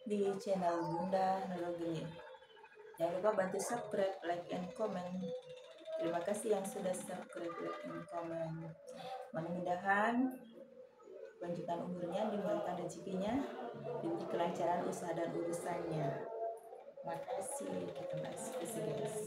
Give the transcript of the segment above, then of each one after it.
di channel Bunda Nurul. Jangan lupa bantu subscribe, like, and comment. Terima kasih yang sudah subscribe, like, and comment. Mudah-mudahan panjang umurnya, dimurahkan rezekinya, diberi kelancaran usaha dan urusannya. Makasih, kita masih guys.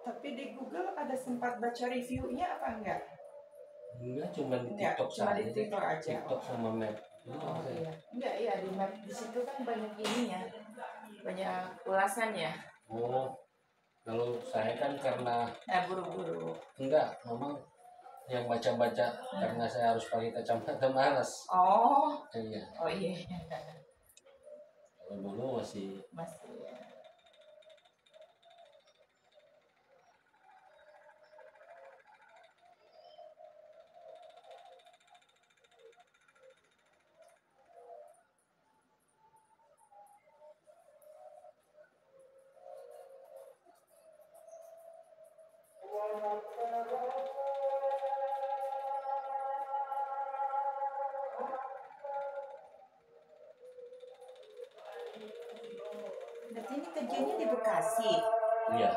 Tapi di Google ada sempat baca reviewnya apa enggak? Enggak, cuma di Enggak, TikTok cuma di saja. TikTok aja. TikTok sama Map. Oh iya. Enggak, iya di map di situ kan banyak ininya. Banyak ulasannya. Oh, kalau saya kan karena Buru-buru. enggak, memang yang baca-baca karena saya harus pakai kacamata malas. Oh. Iya. Oh iya. Kalau dulu masih Ya. Berarti ini kerjanya di Bekasi. iya.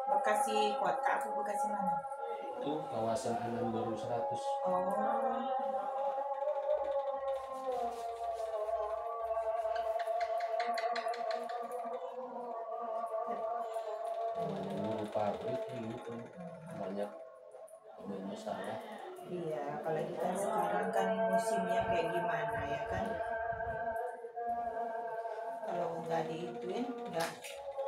Bekasi kota atau Bekasi mana? Itu kawasan Anam Baru 100. Oh. Dulu pabrik gitu banyak masalah. Iya, apalagi kan sekarang kan musimnya kayak gimana ya kan? Kalau nggak diituin, nggak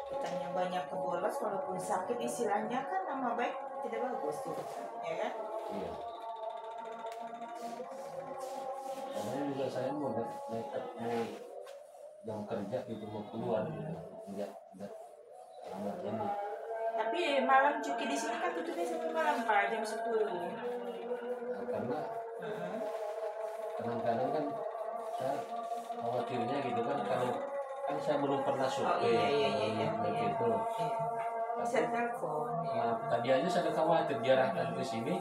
kitanya banyak kebolos, walaupun sakit istilahnya kan nama baik tidak bagus tuh, ya kan? Iya. Karena juga saya mau jam kerja gitu mau keluar gitu. Enggak selamat ini. Tapi malam cuki di sini kan tutupnya sampai malam Pak, jam 10. Nah, karena kadang-kadang kan saya khawatirnya gitu kan kalau kan saya belum pernah survei gitu. Bisa telepon. Nah, tadi aja saya khawatir diarahkan ke sini.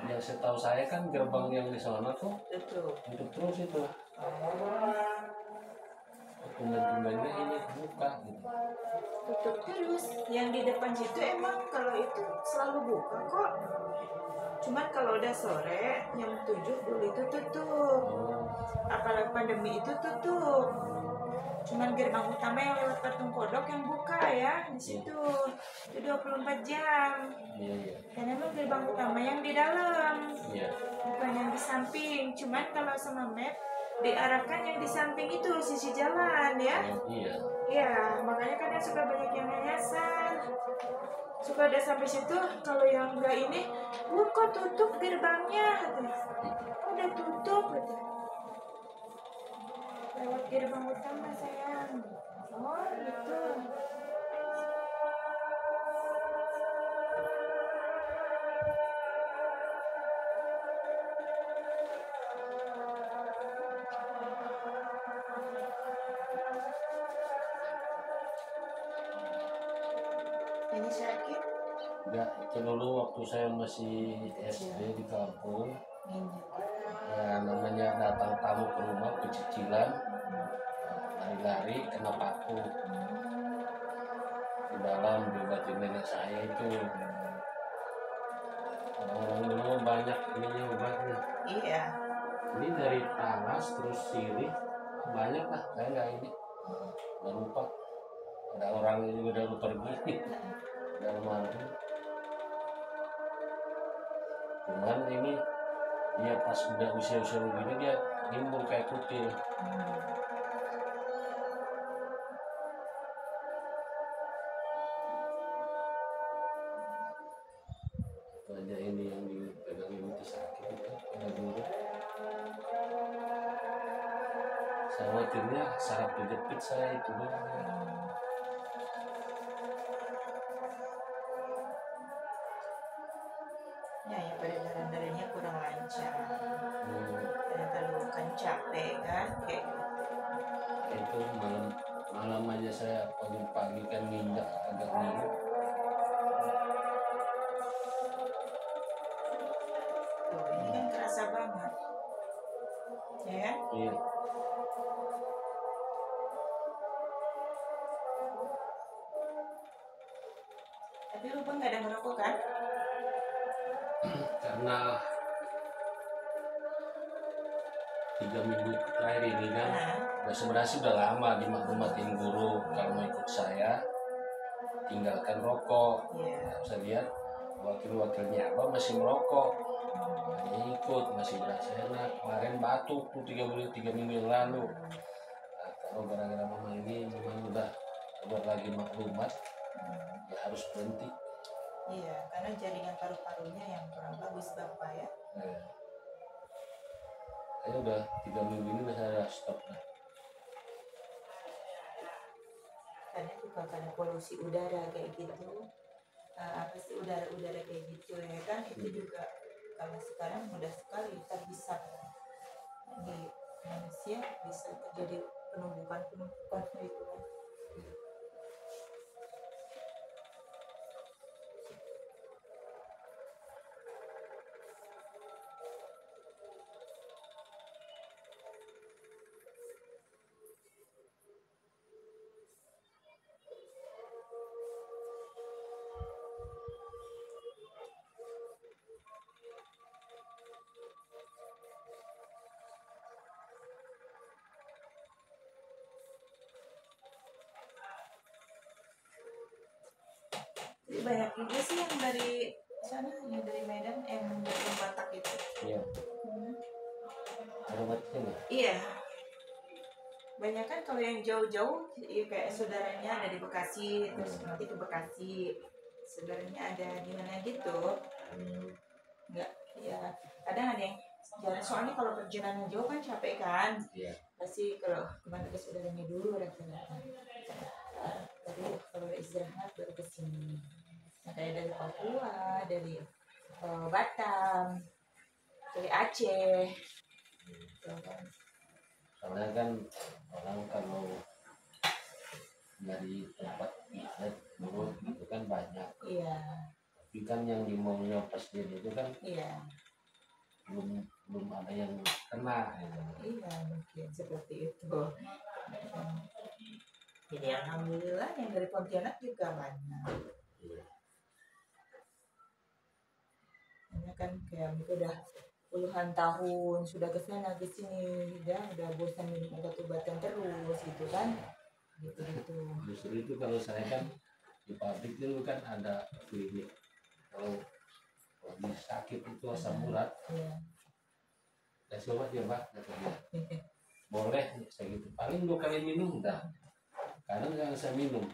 Yang setahu saya kan gerbang yang di sana tuh tutup terus itu. Dokumen-dokumennya ini buka gitu. Tutup terus. Yang di depan situ emang kalau itu selalu buka kok. Cuman kalau udah sore jam 7 dulu itu tutup. Apalagi pandemi itu tutup. Cuman gerbang utama yang lewat Patung Kodok yang buka ya di situ. Itu 24 jam. Iya. Dan emang gerbang utama yang di dalam. Iya. Bukan yang di samping. Cuman kalau sama map diarahkan yang di samping itu sisi jalan ya. Iya. Iya, makanya kan yang suka banyak yang nyasar. Suka ada sampai situ, kalau yang enggak ini, kok tutup gerbangnya? Udah tutup, lewat gerbang utama sayang. Oh gitu. Ini sakit? Enggak, itu dulu waktu saya masih SD di kampung. Ya namanya datang tamu ke rumah pecicilan, lari-lari kena paku di dalam di batin nenek saya itu. Orang dulu banyak ininya obatnya. Iya. Ini dari talas terus sirih banyak lah, saya nggak ini nggak lupa. Ada orang ini udah pergi dalam malam. Cuman ini dia pas udah usia-usia begini dia timbul kayak kutil. Itu aja ini yang dipegang ini tuh sakit itu pada dulu. Saya khawatirnya saraf kejepit saya itu doang. Ya pada darah-darahnya kurang lancar. Karena terlalu kan capek kan kayak Itu malam aja saya pagi-pagi kan nginjak agak nginjak. tuh, ini kan kerasa banget. Ya kan? Iya. Tapi lu Bang nggak ada ngerokok kan? Karena 3 minggu terakhir ini kan sebenarnya sudah lama dimaklumatin guru kalau mau ikut saya tinggalkan rokok. Saya lihat wakil-wakilnya apa masih merokok, hanya ikut masih berasa enak. Kemarin batuk tuh 3 minggu yang lalu. Nah, kalau gara-gara mama ini memang udah lagi maklumat ya harus berhenti. Iya, karena jaringan paru-parunya yang kurang bagus Bapak ya. Saya udah 3 minggu ini saya stop lah. Karena juga karena polusi udara kayak gitu, apa sih udara-udara kayak gitu ya kan, itu juga kalau sekarang mudah sekali terhisap di manusia, bisa terjadi penumbukan itu kan. Jadi banyak juga sih yang dari sana, yang dari Medan, yang dari Batak itu. Iya. Ada macamnya. Iya. Banyak kan kalau yang jauh-jauh, ya kayak saudaranya ada di Bekasi, terus nanti ke Bekasi, saudaranya ada di mana gitu. Enggak, ya kadang ada yang jalan, soalnya kalau perjalanan jauh kan capek kan. Iya. Pasti kalau kemana ke saudaranya dulu rata-rata. Tapi kalau istirahat baru ke sini. Nah, kayak dari Papua, dari Batam, dari Aceh. Soalnya kan orang kalau dari tempat ibadah dulu itu kan banyak. Iya. Tapi kan yang di maunya presiden itu kan Iya. belum ada yang kena. Iya, mungkin seperti itu. Jadi alhamdulillah yang dari Pontianak juga banyak. Iya. Karena kan kayak mereka udah puluhan tahun sudah ke sana ke sini, udah bosan minum obat-obatan terus gitu kan. Gitu. Justru itu kalau saya kan di pabrik dulu kan ada klinik. Kalau lagi sakit itu asam urat, Iya. kasih obat ya Pak, kata dia. Boleh, saya gitu. Paling 2 kali minum udah. Kadang jangan saya minum.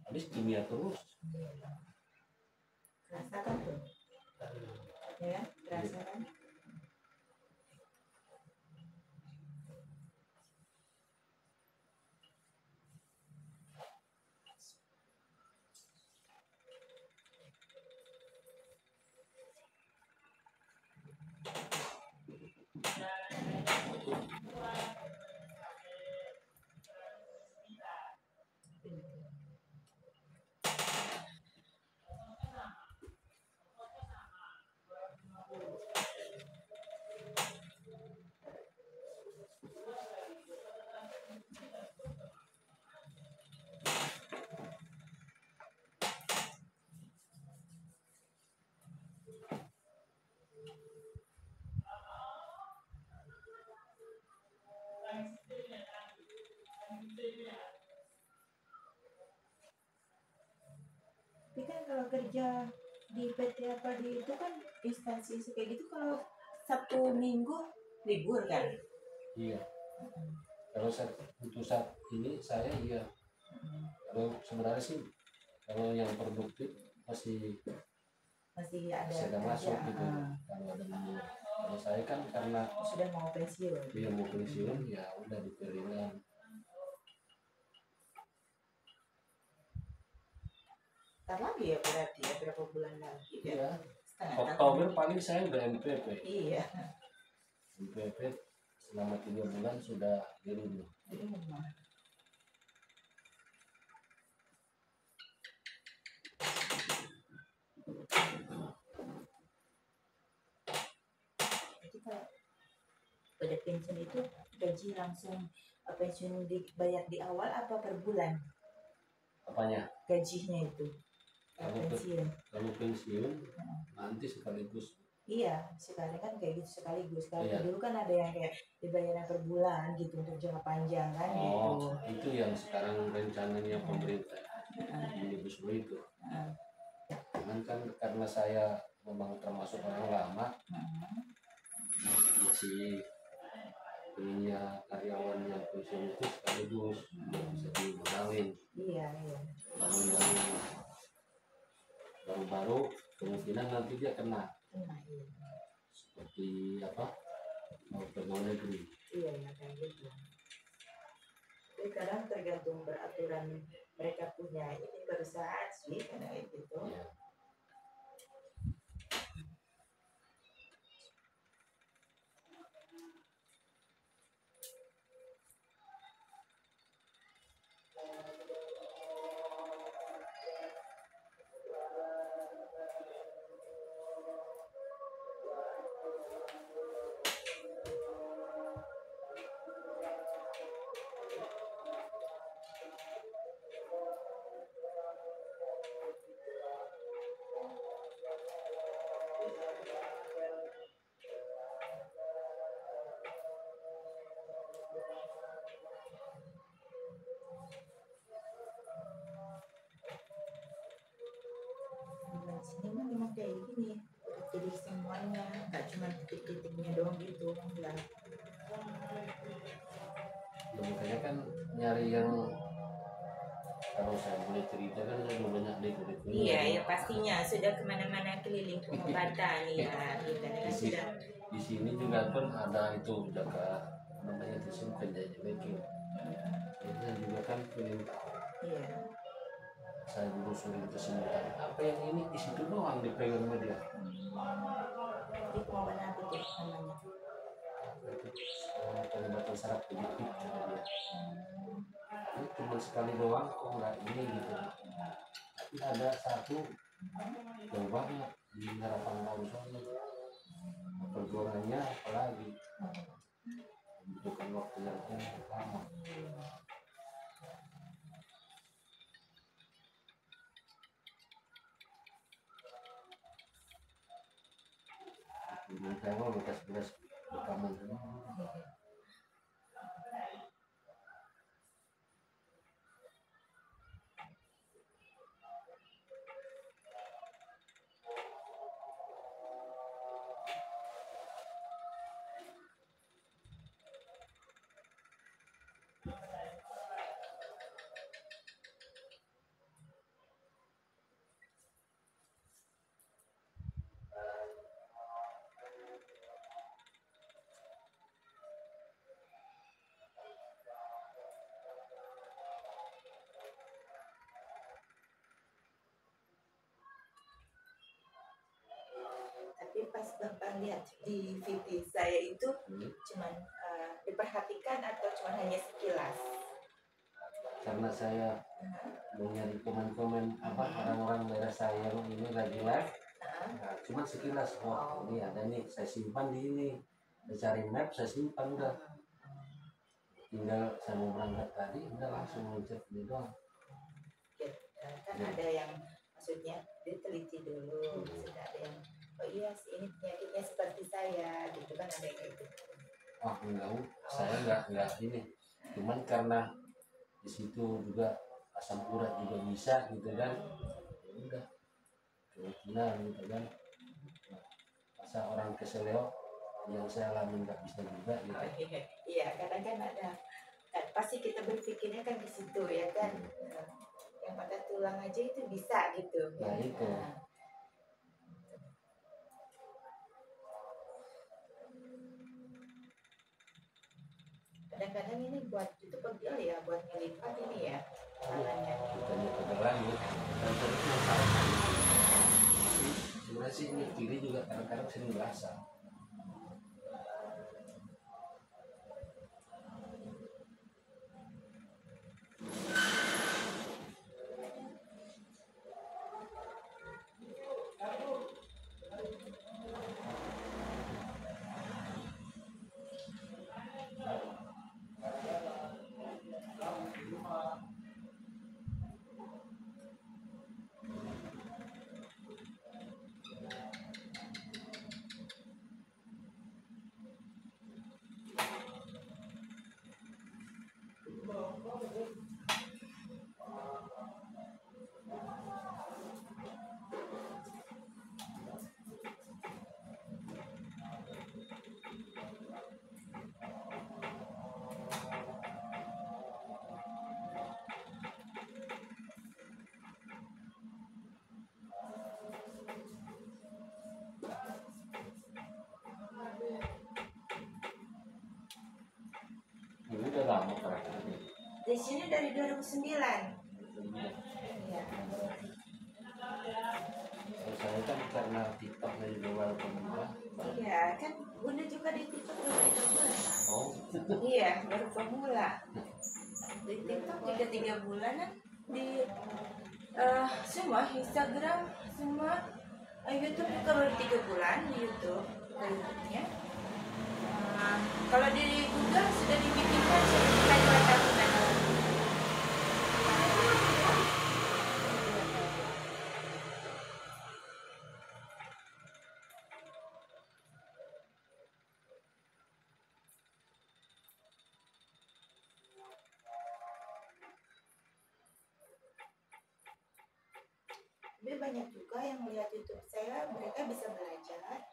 Habis kimia terus. Rasakan tuh. Ya, rasakan. Tapi kan kalau kerja di PT apa di itu kan instansi kayak gitu kalau Sabtu Minggu libur kan. Iya. Kalau untuk saat ini saya iya. Kalau sebenarnya sih kalau yang produktif masih ada masuk kerja, gitu. Kalau ada libur. Kalau saya kan karena sudah mau pensiun. dia mau pensiun ya udah diperilan. Ntar lagi ya berarti ya berapa bulan lagi ya? Iya. Setengah Oktober tahun. paling saya udah MPP. Iya. MPP selama 3 bulan sudah di rumah. Di rumah. Jadi kalau pada pensiun itu gaji langsung pensiun dibayar di awal apa per bulan? Apanya? Gajinya itu pensiun. Kalau pensiun nanti sekaligus. Iya, sekarang kan kayak gitu sekaligus. Kalau Iya. dulu kan ada yang kayak dibayar per bulan gitu untuk jangka panjang kan gitu. Itu yang sekarang rencananya pemerintah Omnibus Law itu. Cuman kan karena saya memang termasuk orang lama, masih punya karyawan yang pensiun itu sekaligus bisa dimodalin. Iya. Kalau yang baru-baru kemungkinan nanti dia kena. Iya. Seperti apa? Mau ke luar negeri. Iya kayak gitu. Jadi kadang tergantung peraturan mereka punya ini perusahaan sih karena gitu. Iya. Sini mah memang kayak gini. Jadi semuanya nggak cuma titik-titiknya doang gitu enggak. Ya, makanya kan nyari yang kalau saya boleh cerita kan saya banyak deko-deko. Iya, ya pastinya sudah kemana-mana keliling pengobatan ya. Di sini, di sini juga kan ada itu jaga namanya itu sih penjajah beking. Itu juga kan pengen tahu. Iya. Saya dulu sering kesemutan apa yang ini di situ doang dipegang media. Di pengobatan apa tuh namanya? Pengobatan saraf politik kata dia. Ini cuma sekali doang kok nggak ini gitu. Tapi ada satu yang banyak di harapan tahun soalnya. Perjuangannya apalagi membutuhkan waktu yang lama. Saya mau bekas-bekas rekaman semua. Tapi pas Bapak lihat di VT saya itu cuman diperhatikan atau cuman hanya sekilas? Karena saya mau nyari komen-komen apa orang-orang daerah saya yang ini lagi live, nah, cuma sekilas ini ada nih saya simpan di ini, saya cari map saya simpan udah, tinggal saya mau berangkat tadi udah langsung ngecek di doang. Kan ada yang maksudnya diteliti dulu, sudah ada yang oh iya sih ini penyakitnya seperti saya gitu kan ada yang kayak gitu. Enggak, saya enggak ini, cuman karena di situ juga asam urat juga bisa gitu kan, ya udah kemungkinan gitu kan. Nah, masa orang keseleo yang saya alami nggak bisa juga gitu. Oh, iya, kadang kan ada pasti kita berpikirnya kan di situ ya kan. Yang pada tulang aja itu bisa gitu. Nah ya. itu. Kadang-kadang ini buat itu pegel ya, buat ngelipat ini ya tangannya. Bukannya pegel lagi. Dan terus masalahnya sebenarnya sih ini kiri juga kadang-kadang sering basah. Ini udah lama prakteknya. Di sini dari 2009. Iya. Kalau saya kan karena TikTok dari luar pemerintah. Iya, kan Bunda juga di TikTok baru 3 bulan. Oh, Iya, baru pemula. Di TikTok juga 3 bulanan, di semua Instagram, semua YouTube juga baru 3 bulan di YouTube, YouTube-nya. Kalau di Google sudah dibikinkan sekitar 2 tahunan. Tapi banyak juga yang melihat YouTube saya, mereka bisa belajar,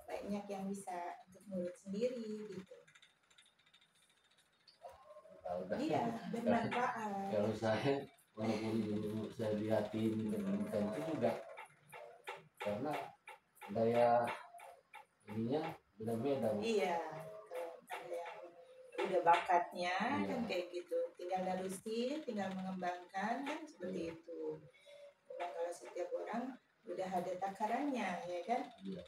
banyak yang bisa untuk mulut sendiri gitu. udah. Iya, bermanfaat. Kalau saya walaupun dulu saya lihatin pendidikan itu juga karena daya ininya beda-beda. Iya, kalau ada yang udah bakatnya Iya. kan kayak gitu, tinggal nerusin, tinggal mengembangkan kan seperti itu. Cuman kalau setiap orang udah ada takarannya ya kan. Iya.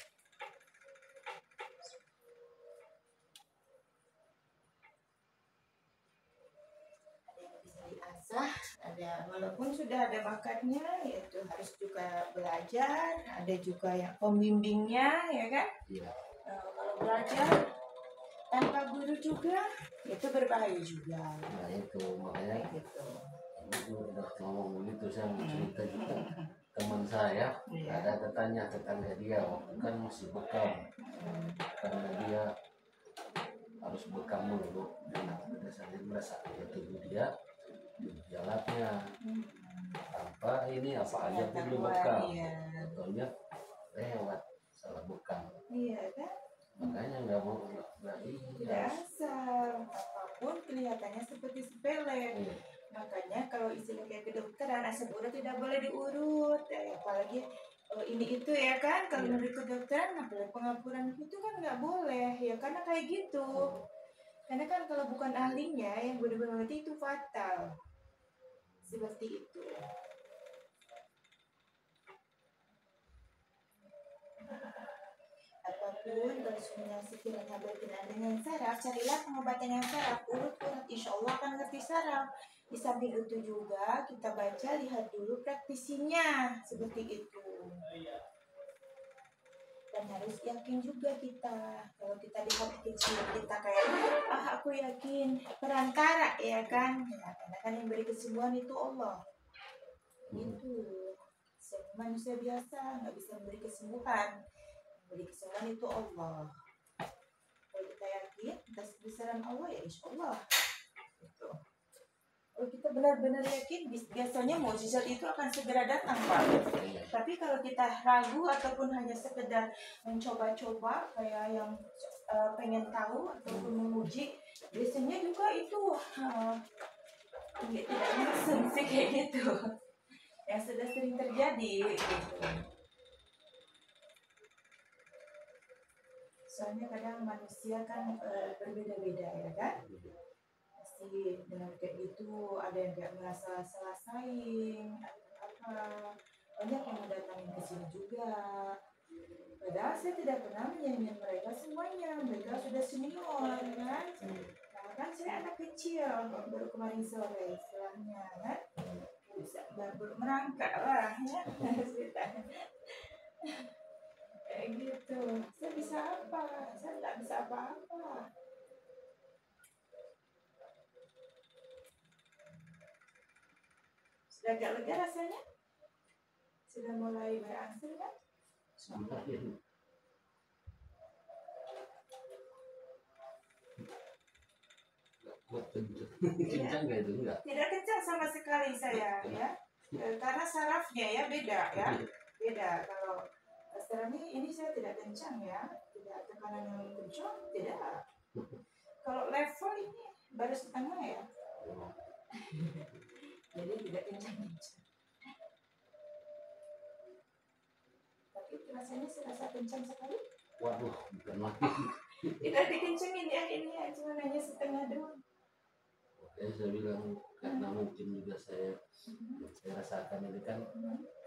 Ada yang bisa diasah, ada walaupun sudah ada bakatnya, yaitu harus juga belajar. Ada juga yang pembimbingnya ya kan. Iya. Kalau belajar tanpa guru juga itu berbahaya juga. Nah itu makanya Kayak gitu. itu udah ngomong begitu saya mau cerita juga teman saya Iya. ada tanya tetangga dia waktu kan masih bekam karena dia harus bekam dulu karena dasarnya merasa ya tubuh dia jalannya tanpa ini apa aja pun dia bekam Iya. contohnya lewat salah bekam Iya kan? makanya nggak mau nggak Tidak asal apapun kelihatannya seperti sepele. Iya. Makanya kalau istilah kayak kedokteran asam urat tidak boleh diurut, apalagi ini itu ya kan. Kalau Iya. menurut kedokteran, apalagi pengapuran itu kan nggak boleh ya karena kayak gitu. Karena kan kalau bukan ahlinya yang benar-benar ngerti itu fatal. Seperti itu. Apapun kalau sekiranya berkenaan dengan saraf, carilah pengobatan yang saraf, urut-urut, insya Allah akan ngerti saraf. Di samping itu juga kita baca, lihat dulu praktisinya, seperti itu. Dan harus yakin juga kita, kalau kita lihat kecil kita kayak, aku yakin perantara ya kan, nah, karena kan yang beri kesembuhan itu Allah. Itu manusia biasa nggak bisa memberi kesembuhan. Beri kesembuhan itu Allah. Kalau kita yakin atas kebesaran Allah ya insya Allah. Gitu. Kalau kita benar-benar yakin, biasanya mukjizat itu akan segera datang, Pak. Iya. Tapi kalau kita ragu ataupun hanya sekedar mencoba-coba kayak yang pengen tahu ataupun menguji, biasanya juga itu tidak langsung sih kayak gitu. Yang sudah sering terjadi gitu. Soalnya kadang manusia kan berbeda-beda ya kan. Pasti dengan kayak gitu ada yang kayak merasa salah saing atau apa, banyak yang mendatangin ke sini juga. Padahal saya tidak pernah menyanyikan mereka semuanya, mereka sudah senior kan. Nah kan saya anak kecil, baru kemarin sore istilahnya kan, bisa baru merangkak lah ya ceritanya. Kayak gitu, saya bisa apa? Saya tidak bisa apa-apa. Sudah agak lega rasanya? Sudah mulai berangsur kan? Sudah ya. Kencang nggak itu? Enggak. Tidak kencang sama sekali saya ya. Karena sarafnya ya beda ya. Beda kalau sekarang ini saya tidak kencang ya. Tidak tekanan yang kencang, tidak. Kalau level ini baru setengah ya. Jadi tidak kencang-kencang. Tapi rasanya serasa kencang sekali. Waduh, bukan lagi. Tidak dikencengin ya ini ya, cuma hanya setengah doang. Makanya saya bilang karena mungkin juga saya rasakan ini kan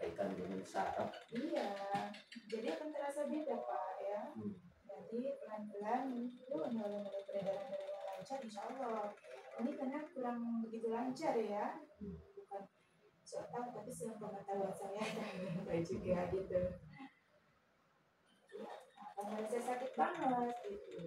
kaitan dengan saraf. Iya, jadi akan terasa beda Pak ya. Nanti pelan-pelan itu mulai peredaran darahnya lancar, insya Allah. Ini karena kurang begitu lancar ya, bukan soal tapi silang pengetahuan saya dan juga gitu. Akan merasa sakit banget gitu.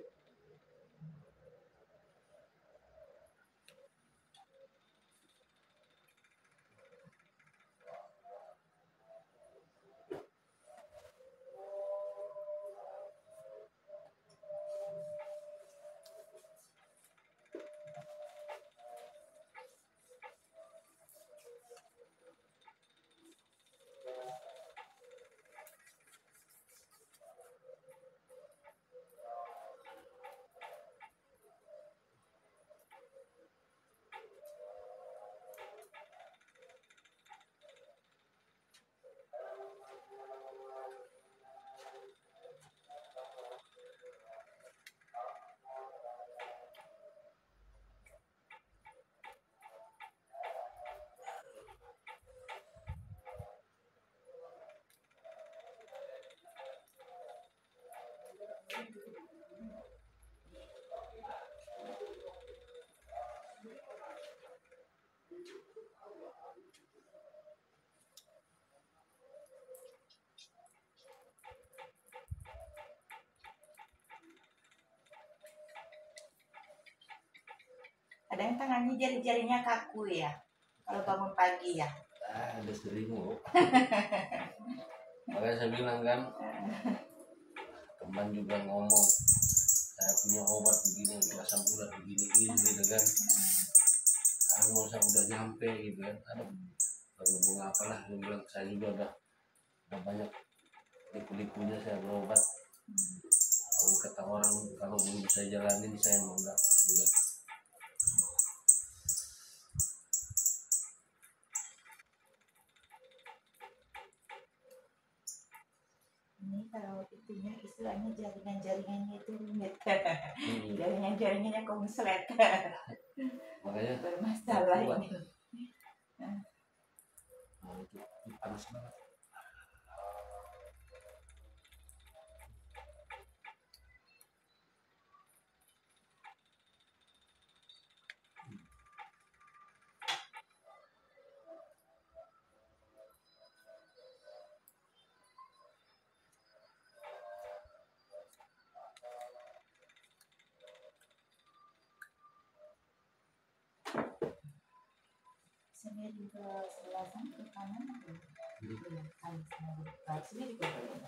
Ada yang tangannya jari-jarinya kaku ya, kalau bangun pagi ya. Ada sering loh. Makanya saya bilang kan, teman juga ngomong, saya punya obat begini, asam urat begini gitu kan. Kamu saya udah nyampe gitu kan. Aduh, ngomong apalah, saya bilang saya juga udah banyak liku-likunya saya berobat. Kalau kata orang kalau belum bisa jalanin saya mau enggak bilang. Ini kalau itunya istilahnya jaringan-jaringannya itu rumit. Jaringan-jaringannya konslet. Makanya bermasalah kuat. ini. Nah, itu panas banget. Sini juga sebelah sana ke kanan atau kanan sini juga boleh.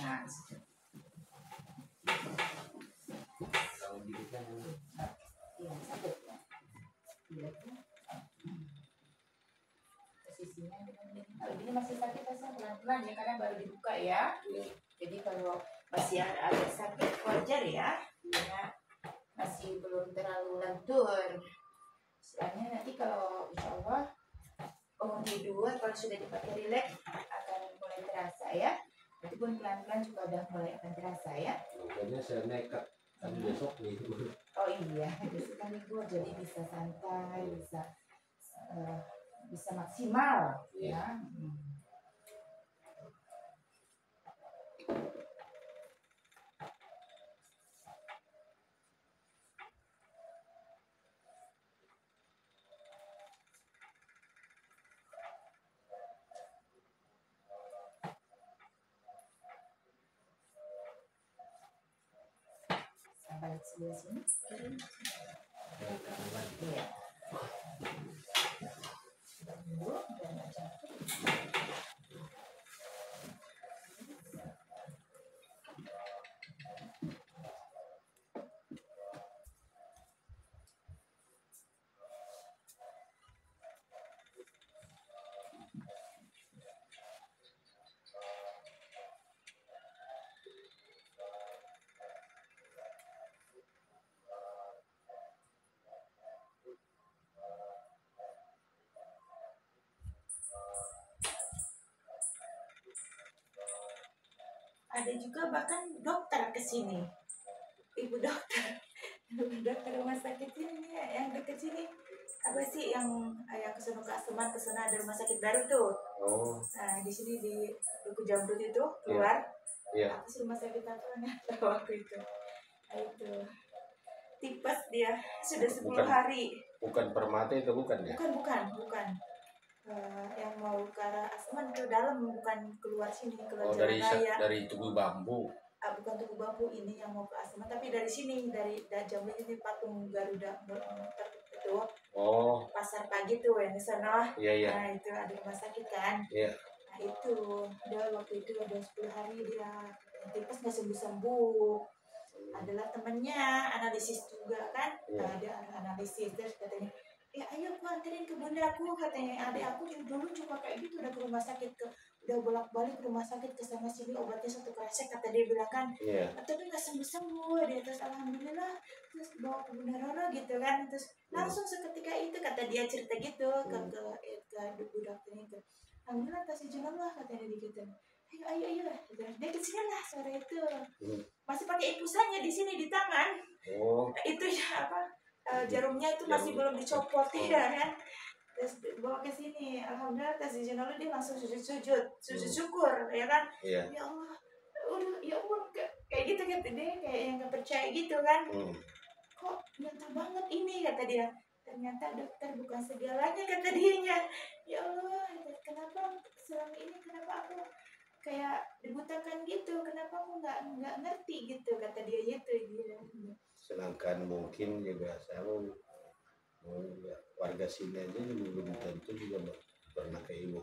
Nah, situ. Kalau gitu kan Iya, satu. Iya. kondisinya. Kalau ini masih sakit asal pelan-pelan ya karena baru dibuka ya. Jadi kalau masih agak sakit wajar ya, karena masih belum terlalu lentur. Soalnya nanti kalau insya Allah bangun tidur kalau sudah dipakai rileks akan mulai terasa ya. Itu pun pelan-pelan juga udah mulai akan terasa ya. Makanya saya nekat kan besok nih. Oh iya, besok kan libur jadi bisa santai, bisa maksimal ya. Balik sebelah sini. Iya. Dulu dan jatuh. Ada juga bahkan dokter ke sini, ibu dokter, dokter rumah sakit ini yang dekat sini apa sih yang kesana ke Aseman kesana ada rumah sakit baru tuh. Oh. Nah di sini di Duku Jamrut itu keluar. Iya. Apa sih rumah sakit apa nggak tahu aku itu. Nah, itu tipes dia sudah 10 hari. Bukan Permata itu bukan ya? Bukan. Yang mau ke arah Aseman ke dalam bukan keluar sini keluar Dari jalan raya. dari Tugu Bambu. Bukan Tugu Bambu ini yang mau ke Aseman tapi dari sini dari Jambi ini patung Garuda itu. Oh. Pasar pagi tuh yang di sana. Iya. Nah itu ada rumah sakit kan. Iya. Nah itu dia waktu itu ada 10 hari dia tipes nggak sembuh. Adalah temennya analisis juga kan. Ada analisis terus katanya ya ayo aku anterin ke bunda aku katanya adik aku dulu juga kayak gitu udah ke rumah sakit udah bolak-balik ke rumah sakit ke sana sini obatnya satu kresek kata dia bilang kan. Tapi nggak sembuh dia terus alhamdulillah terus bawa ke bunda Roro gitu kan terus langsung seketika itu kata dia cerita gitu ke bu dokternya itu alhamdulillah kasih jalan lah katanya gitu. Ayo dia kesini lah sore itu masih pakai infusannya di sini di tangan. Itu ya apa jarumnya itu masih belum dicopot ya kan terus bawa ke sini alhamdulillah tes lalu dia langsung sujud syukur ya kan. Ya Allah udah ya ampun kayak gitu kata dia kayak yang nggak percaya gitu kan. Kok nyata banget ini kata dia ternyata dokter bukan segalanya kata dianya. Ya Allah kenapa selama ini kenapa aku kayak dibutakan gitu kenapa aku nggak ngerti gitu kata dia gitu dia. Sedangkan mungkin juga saya mau warga sini aja juga belum tentu juga pernah ke ibu.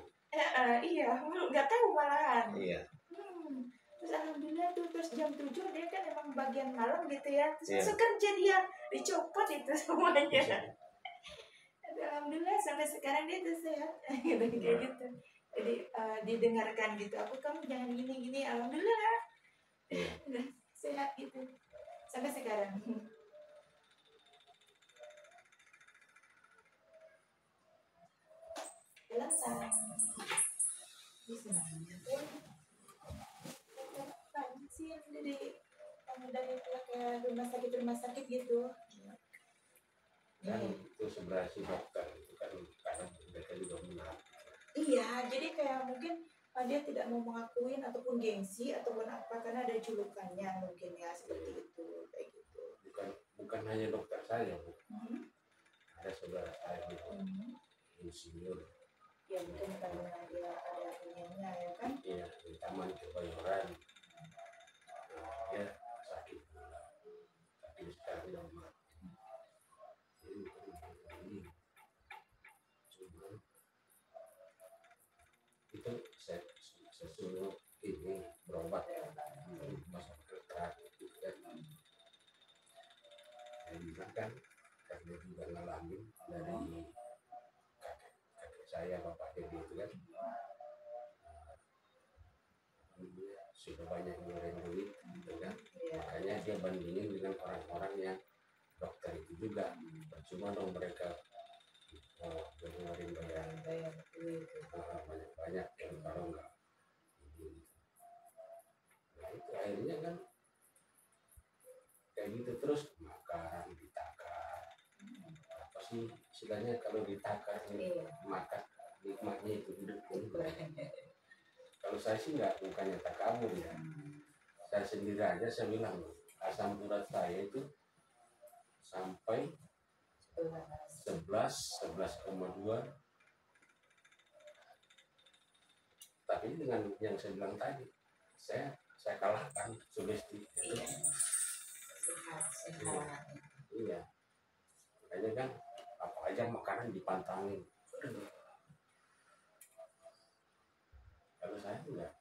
Iya nggak tahu malahan. Iya. Terus alhamdulillah tuh terus jam 7 dia kan emang bagian malam gitu ya terus langsung kerja dia dicopot itu semuanya. Alhamdulillah sampai sekarang dia tuh sehat kayak gitu. Jadi didengarkan gitu aku kamu jangan gini alhamdulillah sehat gitu sampai sekarang. Selesai bisa banyak sih yang dari kayak rumah sakit gitu kan itu sebenarnya si dokter itu kan kadang mereka juga menang. Iya jadi kayak mungkin dia tidak mau mengakuin ataupun gengsi ataupun apa karena ada julukannya mungkin ya seperti itu kayak gitu. Bukan hanya dokter saya bu. Ada saudara saya gitu insinyur ya mungkin karena dia ada punyanya ya kan. Iya di Taman Kebayoran dia sakit gula tapi sekarang udah mati. Jadi ini cuma itu saya suruh ini berobat masuk ke kerat gitu kan. Saya bilang kan karena juga ngalamin dari kakek saya bapak jadi itu kan bandingin dengan orang-orang yang dokter itu juga. Percuma dong mereka ngeluarin bayar duit. banyak-banyak yang kalau nggak ini. Nah itu akhirnya kan kayak gitu terus makan ditakar. Apa sih istilahnya kalau ditakar makan nikmatnya itu didukung. Kalau saya sih nggak, bukannya tak kabur ya. Saya sendiri aja saya bilang asam urat saya itu sampai 11,2. Tapi dengan yang saya bilang tadi, saya kalahkan sugesti itu. Iya. Makanya kan apa aja makanan dipantangin. Kalau saya enggak.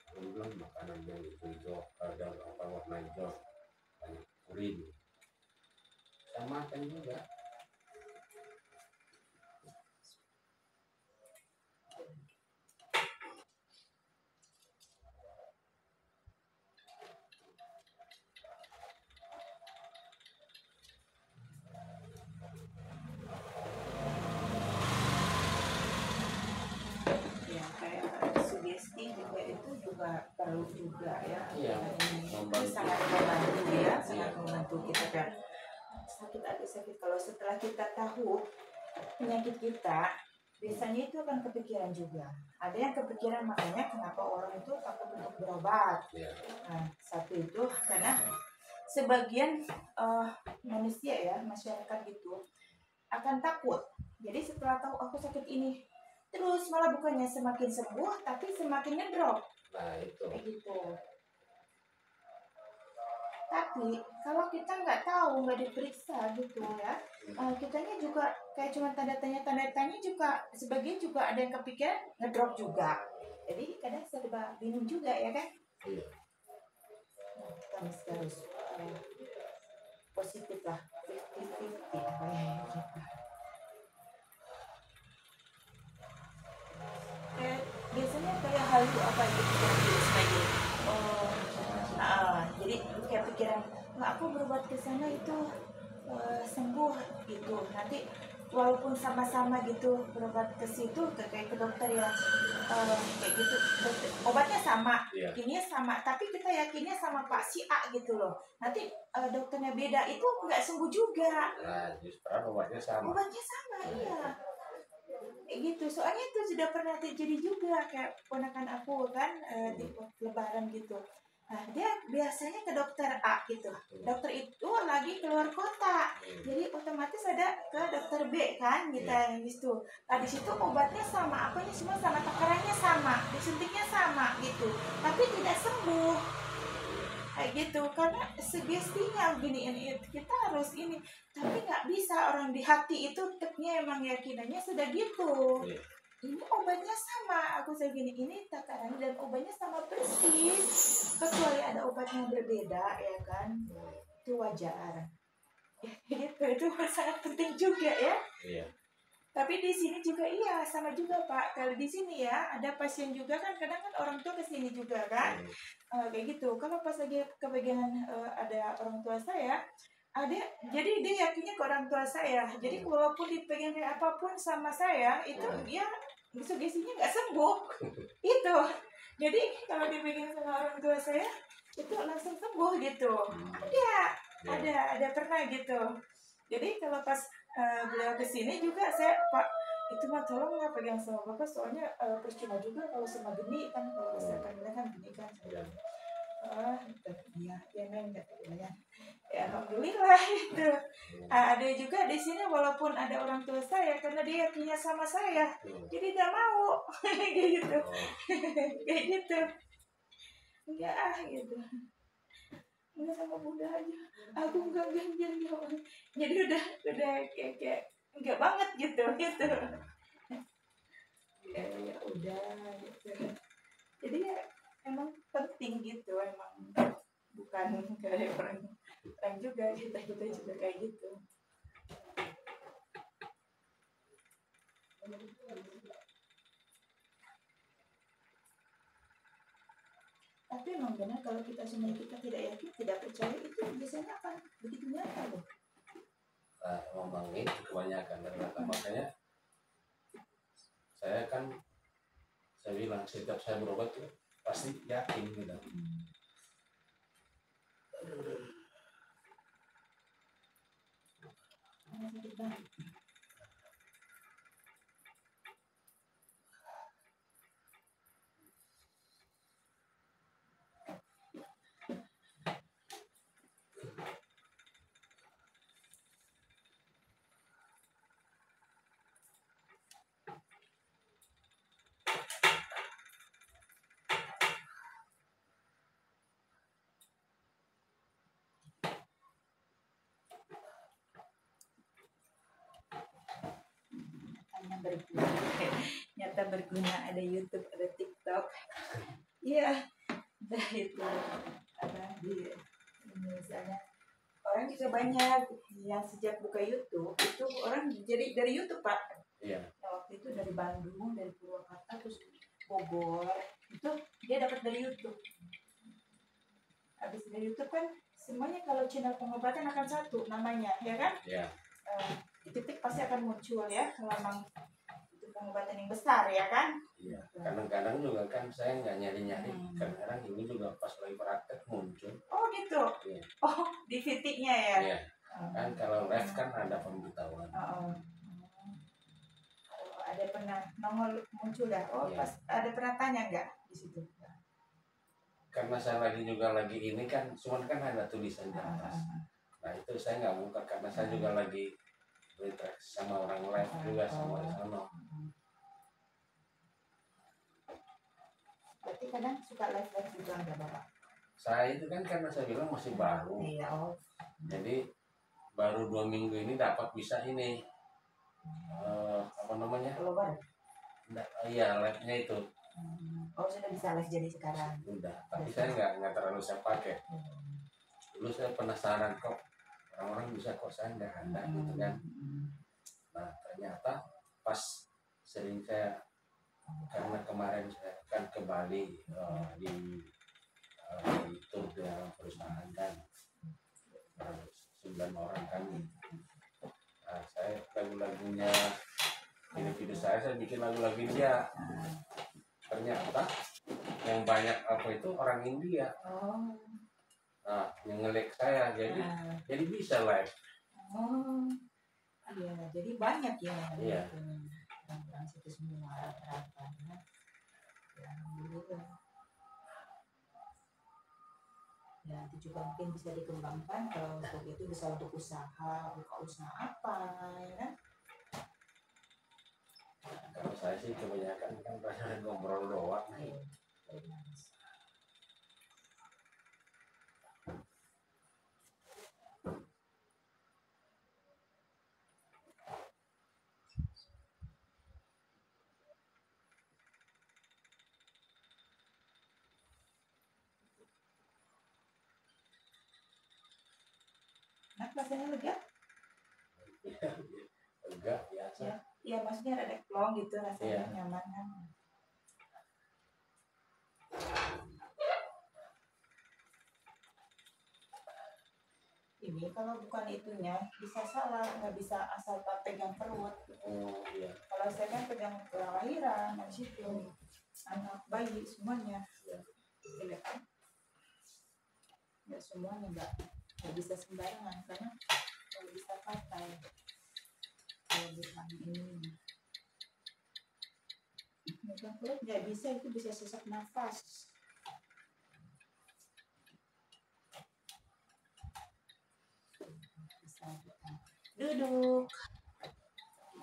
Saya bilang makanan yang hijau, ada apa warna hijau, banyak urin. Saya makan juga. Perlu juga ya. Iya, Itu sangat membantu ya, sangat membantu kita kan. Sakit kalau setelah kita tahu penyakit kita, biasanya itu akan kepikiran juga. Ada yang kepikiran, makanya kenapa orang itu takut untuk berobat. Nah, satu itu karena sebagian manusia ya, masyarakat gitu akan takut. Jadi setelah tahu aku sakit ini, terus malah bukannya semakin sembuh, tapi semakin ngedrop. Nah itu. Kayak gitu. Tapi kalau kita nggak tahu, nggak diperiksa gitu ya, kitanya juga kayak cuma tanda tanya juga, sebagian juga ada yang kepikiran ngedrop juga. Jadi kadang serba bingung juga ya kan? Iya. Nah, kita harus positif lah, 50-50 biasanya kayak hal itu apa gitu sebagai jadi kayak pikiran aku berobat ke sana itu sembuh gitu, nanti walaupun sama-sama gitu berobat ke situ kayak ke dokter ya kayak gitu obatnya sama, ininya sama, tapi kita yakinnya sama Pak si A gitu loh, nanti dokternya beda itu nggak sembuh juga. Nah justru obatnya sama. Iya gitu, soalnya itu sudah pernah terjadi juga kayak ponakan aku kan di lebaran gitu. Nah dia biasanya ke dokter A gitu, dokter itu lagi keluar kota, jadi otomatis ada ke dokter B kan kita yang gitu. Nah di situ obatnya sama, apanya semua sama, takarannya sama, disuntiknya sama gitu, tapi tidak sembuh kayak gitu karena sugestinya gini ini kita harus ini, tapi nggak bisa, orang di hati itu tetapnya emang yakinannya sudah gitu. Ini obatnya sama, aku saya gini, ini takaran dan obatnya sama persis, kecuali ada obatnya berbeda ya kan, itu wajar ya, itu sangat penting juga ya. Tapi di sini juga iya sama juga Pak, kalau di sini ya ada pasien juga kan, kadang kan orang tua kesini juga kan kayak gitu. Kalau pas lagi kebagian ada orang tua saya, ada, jadi dia yakinnya ke orang tua saya, jadi walaupun dipegang kayak apapun sama saya itu dia sugestinya nggak sembuh itu. Jadi kalau dipegang sama orang tua saya itu langsung sembuh gitu. Ada pernah gitu. Jadi kalau pas beliau kesini juga saya, Pak itu mah tolong nggak pegang sama bapak, soalnya percuma juga kalau sama gini kan, kalau misalkan kan gini kan. Ya neng katanya. Ya alhamdulillah itu. Ada juga di sini walaupun ada orang tua saya, karena dia punya sama saya, jadi nggak mau kayak gitu, kayak gitu. Enggak gitu. Enggak sama bunda aja. Aku enggak ganjil ya. Jadi udah kayak enggak banget gitu. Ya udah gitu. Jadi ya emang penting gitu, emang bukan kayak orang juga, kita juga kayak gitu. Tapi memang benar kalau kita semuanya kita tidak yakin, tidak percaya, itu biasanya akan begitu nyata loh. Nah, memang itu kebanyakan ternyata, makanya saya bilang setiap saya berobat tuh pasti yakin gitu. Sakit banget. Nyata berguna, ada YouTube, ada TikTok. Iya, nah itu apa di ini misalnya orang juga banyak yang sejak buka YouTube itu orang jadi dari YouTube Pak. Iya. Nah, waktu itu dari Bandung, dari Purwakarta, terus Bogor, itu dia dapat dari YouTube. Habis dari YouTube kan semuanya kalau channel pengobatan akan satu namanya, ya kan? Iya. Di titik pasti akan muncul ya, kalau memang itu pengobatan yang besar ya kan? Iya. Kadang-kadang juga kan saya nggak nyari-nyari, kadang-kadang ini juga pas lagi praktek muncul. Oh gitu. Iya. Oh di titiknya ya. Iya. Kan kalau live kan ada pemberitahuan. Ada pernah nongol muncul dah. Oh Iya. pas ada pernah tanya nggak di situ? Karena saya lagi ini kan, cuman kan ada tulisan di atas. Nah itu saya nggak buka karena saya juga lagi berinteraksi sama orang live juga sama di sana. Berarti kadang suka live juga nggak Bapak? Saya itu kan karena saya bilang masih baru. Iya. Jadi baru 2 minggu ini dapat bisa ini apa namanya? Global. Iya live-nya itu. Oh sudah bisa live jadi sekarang? Udah, tapi saya nggak terlalu saya pakai. Dulu saya penasaran kok orang-orang bisa, kok saya nggak ada gitu kan. Nah ternyata pas sering saya, karena kemarin saya kan ke Bali di itu dengan perusahaan kan 9 orang kan. Nah saya lagu-lagunya video-video saya bikin lagu-lagu India. Ternyata yang banyak apa itu orang India. Nah yang nge-like saya jadi bisa live. Iya jadi banyak ya. Iya. Orang situ semua harapannya. Ya itu juga mungkin bisa dikembangkan kalau untuk itu bisa untuk usaha, buka usaha apa ya kan? Kalau saya sih kebanyakan kan rasanya ngobrol doang. Nah rasanya lega? Lega biasa. Iya maksudnya ada plong gitu rasanya nyaman kan? Ini kalau bukan itunya bisa salah, nggak bisa asal pegang perut. Iya. Kalau saya kan pegang kelahiran, di situ anak bayi semuanya. Iya kan? Nggak semuanya nggak bisa sembarangan karena kalau bisa pakai kalau bukan ini. Pegang perut nggak bisa, itu bisa sesak nafas. Duduk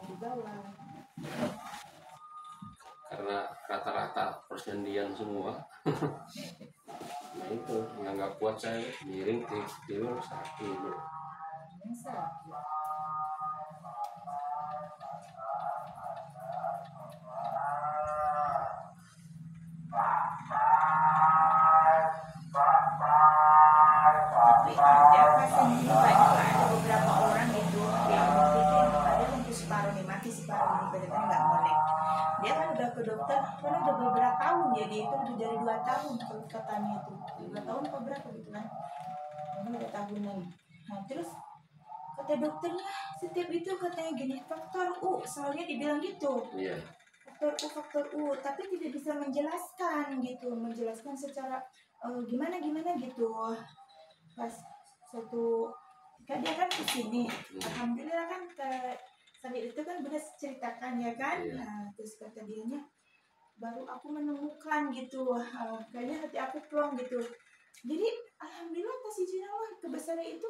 di bawah karena rata-rata persendian semua. Nah itu yang nggak kuat saya miring tidur sakit. tapi ada pasien juga ada beberapa orang gitu yang mungkin ada yang separuh nih Mas mati sekarang ini kan nggak melek. Dia kan udah ke dokter kan udah beberapa tahun, jadi itu udah dari 2 tahun kalau katanya itu 2 tahun apa berapa gitu kan, ini udah tahunan. Nah terus kata dokternya setiap itu katanya gini, faktor U soalnya dibilang gitu, Iya. faktor U, tapi tidak bisa menjelaskan gitu, menjelaskan secara gimana gitu. Pas satu kan dia kan kesini, alhamdulillah kan sambil itu kan benar ceritakan ya kan. Iya. Nah, terus kata dianya baru aku menemukan gitu, kayaknya hati aku plong gitu. Jadi alhamdulillah atas izin Allah kebesaran itu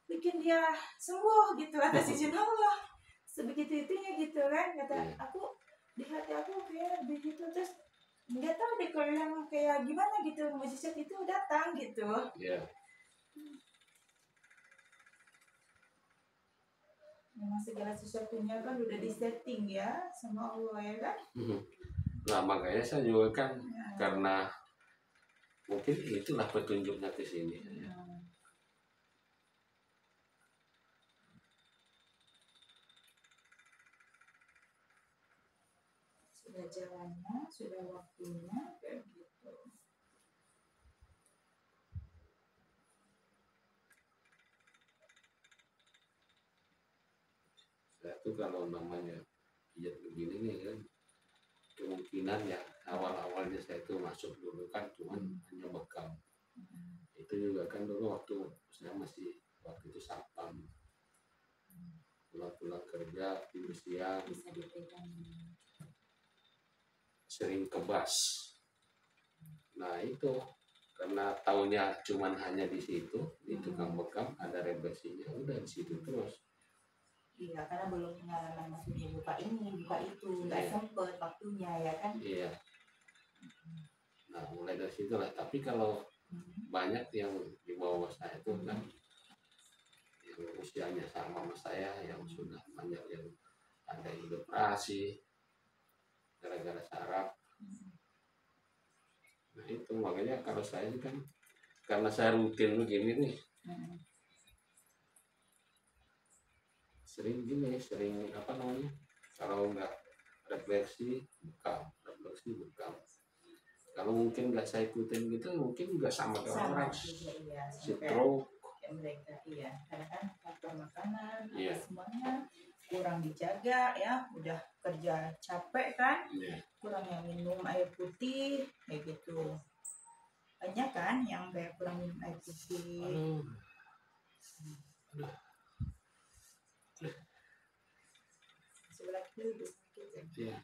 bikin dia sembuh gitu atas izin Allah, sebegitu itunya gitu kan. Kata aku di hati aku kayak begitu, terus nggak tahu deh kalau yang kayak gimana gitu mujizat itu datang gitu. Iya. Memang segala sesuatunya kan udah disetting ya sama Allah ya kan. Nah makanya saya juga kan karena mungkin itulah petunjuknya ke sini. Sudah jalannya, sudah waktunya kayak gitu. Saya tuh kalau namanya pijat begini nih kan, kemungkinan ya awal-awalnya saya tuh masuk dulu kan cuman hanya bekam. Itu juga kan dulu waktu saya masih waktu itu satpam, pulang kerja tidur siang sering kebas. Nah itu karena taunya cuman hanya di situ di tukang bekam ada reversinya, udah di situ terus. Iya, karena belum pengalaman maksudnya buka ini, buka itu, nggak sempet waktunya ya kan. Iya. Nah mulai dari situ lah. Tapi kalau banyak yang di bawah saya itu kan yang usianya sama saya, yang sudah banyak yang ada yang operasi gara-gara saraf. Nah itu makanya kalau saya kan karena saya rutin begini nih, sering apa namanya, kalau nggak refleksi bekam. Kalau mungkin nggak saya ikutin gitu mungkin nggak sama kayak orang stroke mereka. Iya, karena kan faktor makanan Iya. semuanya kurang dijaga ya, udah kerja capek kan. Iya. Kurang yang minum air putih kayak gitu, banyak kan yang kayak kurang minum air putih. Sebelah kiri udah sakit ya. Iya.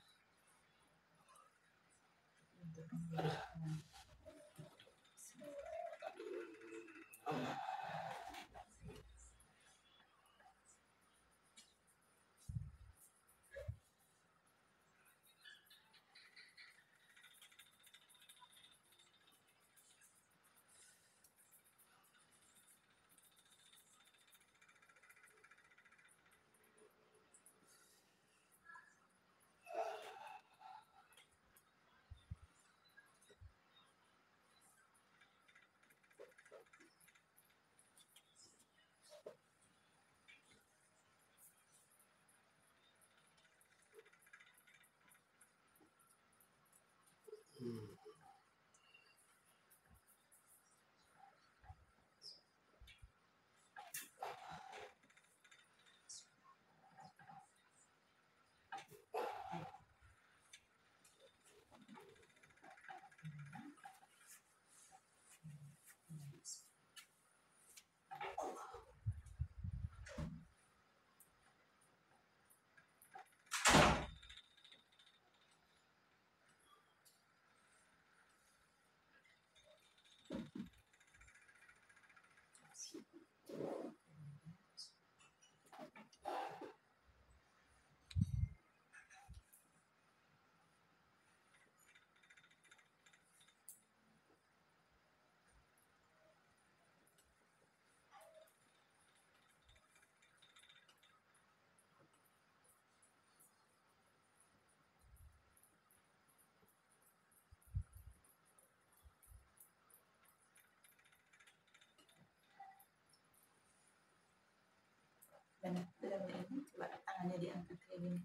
cabai ini, coba tangannya diangkat kayak gini.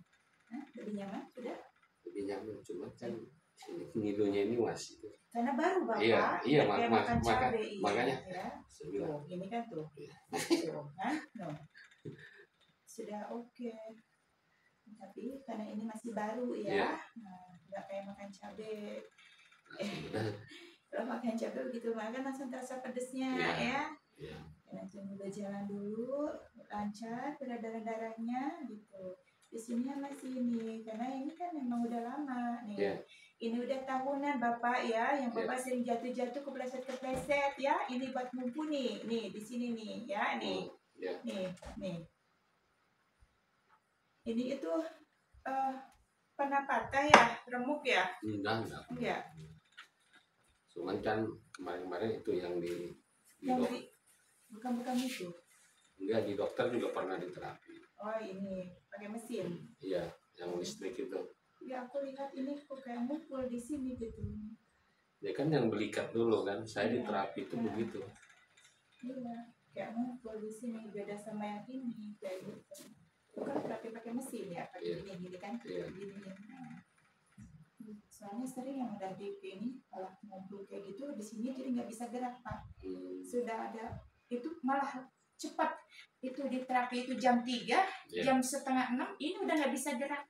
Nah, lebih nyaman sudah? Lebih nyaman, cuma kan ngilunya ini masih itu. Karena baru Bapak, Iya, kayak makan cabai, makanya ya. saya bilang. Tuh, ini kan tuh. Iya. Tuh, nah, no. Sudah oke. Tapi karena ini masih baru ya, Iya. nah, nggak kayak makan cabai. Kalau makan cabai begitu makan langsung terasa pedesnya ya. Iya. Nanti udah jalan dulu, lancar darah-darahnya gitu. Di sini masih ini, karena ini kan memang udah lama nih. Iya. Ini udah tahunan Bapak ya, yang Bapak sering jatuh-jatuh kepleset-kepleset ya. Ini buat mumpuni nih di sini nih ya, nih. Iya. Nih. Ini itu pernah patah ya, remuk ya? Enggak. Cuman kan kemarin-kemarin itu yang di bukan itu. Enggak, di dokter juga pernah diterapi. Oh ini pakai mesin. Iya, yang listrik itu. Ya aku lihat ini kok kayak ngumpul di sini gitu. Ya kan yang belikat dulu kan, saya di terapi itu begitu. Iya, kayak ngumpul di sini, beda sama yang ini kayak gitu. Bukan terapi pakai mesin ya, pakai gini kan, gini. Nah. Soalnya sering yang udah DP ini kalau ngumpul kayak gitu di sini jadi nggak bisa gerak Pak. Sudah ada itu malah cepat itu di terapi itu jam 3, jam setengah 6 ini udah nggak bisa gerak.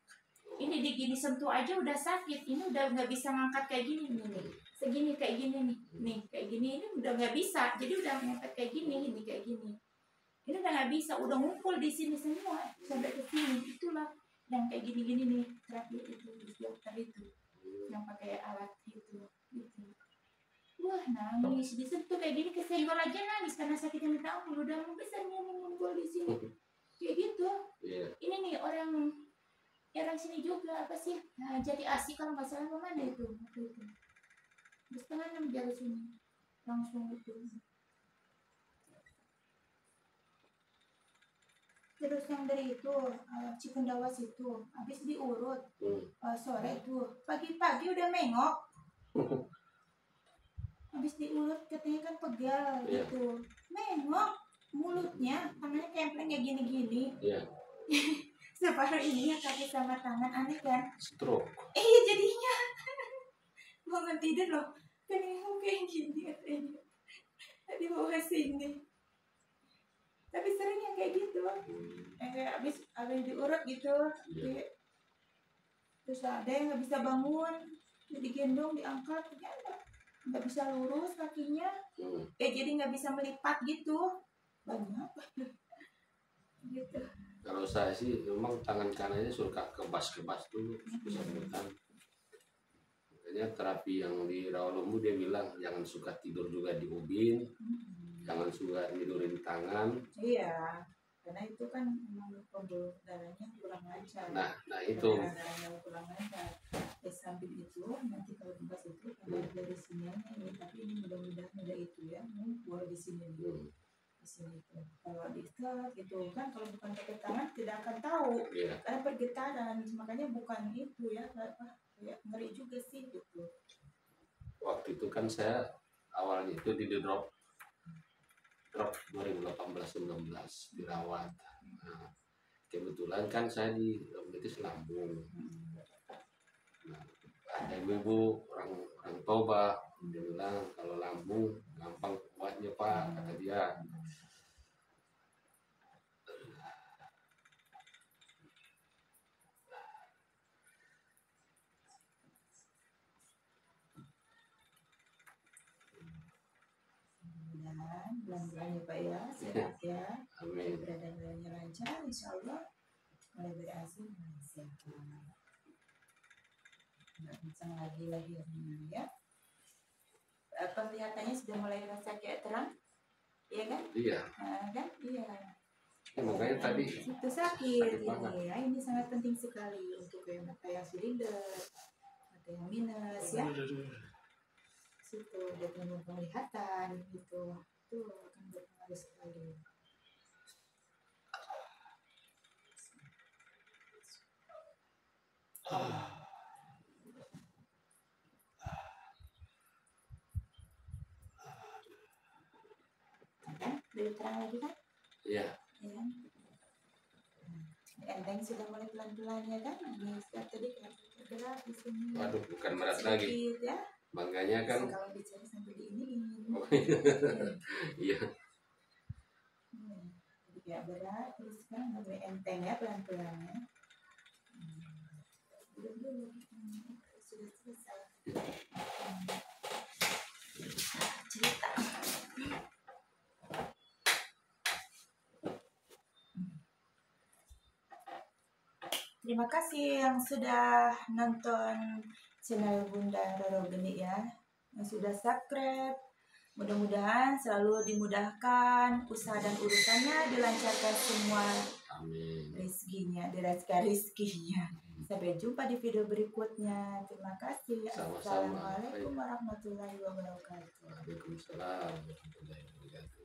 Ini digini sentuh aja udah sakit, ini udah nggak bisa ngangkat kayak gini nih, segini kayak gini nih kayak gini ini udah nggak bisa, jadi udah ngangkat kayak gini, ini kayak gini, ini udah nggak bisa, udah ngumpul di sini semua sampai ke sini. Itulah yang kayak gini-gini nih terapi itu dokter itu yang pakai alat itu. Wah nangis disentuh kayak gini, kesenggol aja nangis karena sakitnya minta ampun, udah bisa ngumpul di sini kayak gitu. Ini nih orang sini juga apa sih, nah, jadi asik kalau nggak salah kemana itu waktu itu setengah 6 jam sini langsung itu. Terus yang dari itu Cipendawas itu habis diurut sore itu pagi-pagi udah mengok. Habis diurut katanya kan pegal gitu, mengok mulutnya, tangannya kempleng kayak gini-gini. Separuh ininya kaki sama tangan, aneh kan? Stroke. Iya jadinya bangun tidur loh, kan kayak gini katanya. Tadi bawa sini. Tapi sering yang kayak gitu. Habis diurut gitu. Terus ada yang nggak bisa bangun, digendong, diangkat, nggak bisa lurus kakinya. Jadi nggak bisa melipat gitu. Banyak gitu. Kalau saya sih memang tangan kanannya suka kebas-kebas dulu, kesemutan. Makanya terapi yang di Rawalumbu dia bilang jangan suka tidur juga di ubin, jangan suka tidurin tangan. Iya, karena itu kan memang pembuluh darahnya kurang lancar. Nah itu. Darahnya kurang lancar. Samping itu nanti kalau kebas itu dari sini ini, tapi ini mudah-mudahan udah itu ya, ngumpul di sini dulu. Di sini itu kalau diikat gitu kan, kalau bukan pakai tangan tidak akan tahu karena pergetaran, makanya bukan itu ya, kayak ngeri juga sih gitu. Waktu itu kan saya awalnya itu di drop 2018-19 dirawat. Nah, kebetulan kan saya di diabetes lambung. Nah, ada ibu orang Toba dia bilang kalau lambung gampang kuatnya Pak, kata dia. Bulan-bulan ya Pak ya, sehat ya. Amin. Beradaan-beradanya lancar, insya Allah mulai berhasil sehat. Nggak kencang lagi lahirnya ya. Penglihatannya sudah mulai rasa kayak terang, iya kan? Iya. Kan? Iya. Ya, makanya tadi itu sakit ini ya, ini sangat penting sekali untuk mata yang silinder, mata yang minus ya. Situ ada gangguan penglihatan gitu, itu akan berpengaruh sekali. Kan? Lebih terang lagi kan? Iya. sudah mulai pelan-pelan ya kan. Nih, lihat tadi kan bergerak di sini. Waduh, bukan berat lagi. Sedikit ya. Makanya kan. Kalau bicara sampai di ini. Oh, iya. Jadi kayak berat, terus kan mulai enteng ya pelan-pelan ya. Sudah selesai. Cerita. Terima kasih yang sudah nonton channel Bunda Roro Geni ya, yang sudah subscribe. Mudah-mudahan selalu dimudahkan usaha dan urusannya, dilancarkan semua. Amin. Rizkinya, dilancarkan rizkinya. Sampai jumpa di video berikutnya. Terima kasih. Sama-sama. Assalamualaikum warahmatullahi wabarakatuh. Waalaikumsalam warahmatullahi wabarakatuh.